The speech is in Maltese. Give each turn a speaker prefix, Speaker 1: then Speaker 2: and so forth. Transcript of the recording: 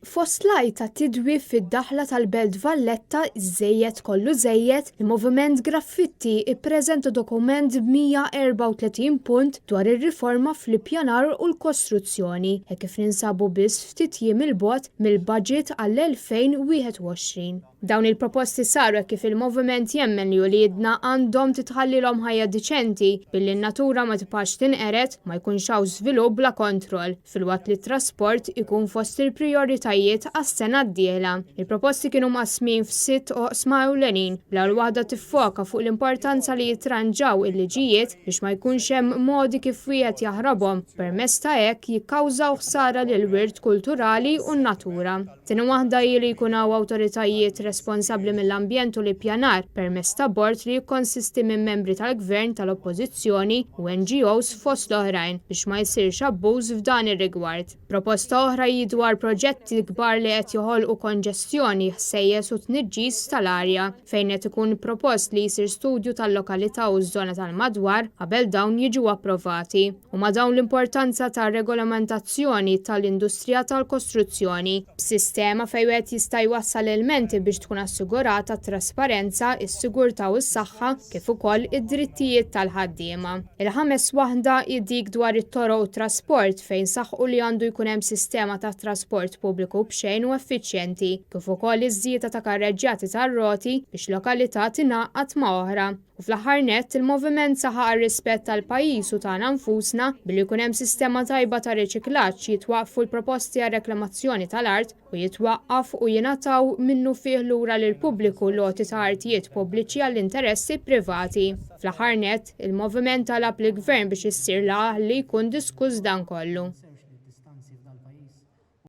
Speaker 1: Fost lajta tidwi fid-daħla tal-Belt Valletta iż-żejjed kollu żejjed, il-Moviment Graffiti ippreżenta dokument b'134 punt dwar ir-riforma fl-ippjanar u l-kostruzzjoni, kif ninsabu biss ftit jiem il-bogħod mill-budget għall-2021. Dawn il-proposti saru kif il-moviment jemmen li uliedna għandhom titħallilhom ħajja diċenti billi n-natura ma tibqax tinqered ma jkunx hawn żvilupp bla kontroll filwaqt li t-trasport ikun fost il-prijoritajiet għas-sena d-dieħla. Il-proposti kienu maqsmin f'sitt oqsma ewlenin bl-ewwel waħda tiffoka fuq l-importanza li jitranġaw il-liġijiet biex ma jkunx hemm modi kif wieħed jaħrabhom permezz ta' hekk jikkawżaw ħsara lill-wirt kulturali u n-natura. Tieni waħda hi li jkun hawn awtoritajiet responsabbli mill-ambjent u l-ippjanar permezz ta' bord li jikkonsisti minn membri tal-gvern, tal-oppożizzjoni u NGOs fost l-oħrajn biex ma jsirx abbuż f'dan ir-rigward. Proposta oħra hi dwar proġetti kbar li qed joħolqu konġestjoni, ħsejjes u tniġġis tal-arja fejn qed ikun propost li jsir studju tal-lokalità u ż-żona tal-madwar qabel dawn jiġu approvati. U ma dawn l-importanza tar-regolamentazzjoni tal-industrija tal-kostruzzjoni b'sistema fejn wieħed jista' jwassal elementi biex tkun assigurata t-trasparenza, is-sigurtà u s-saħħa kif ukoll id-drittijiet tal-ħaddiema. Il-ħames waħda dik dwar it-toroq u trasport fejn saħħu li għandu jkun hemm sistema ta' trasport pubbliku b'xejn u effiċjenti, kif ukoll iż-żieda ta' karreġġjati tar-roti biex lokalità tingħaqad ma' oħra. U fl-aħħar nett il-moviment saħaq ir-rispett tal-pajjiż u tagħna nfusna billi jkun hemm sistema tajba ta' riċiklaġġ jitwaqqfu l-proposti għal reklamazzjoni tal-art u jitwaqqaf u jingħataw minnu fih lura lill-pubbliku loti ta' artijiet pubbliċi għall-interessi privati. Fl-aħħar nett il-moviment talab lill-gvern biex issir li jkun diskuss dan kollu.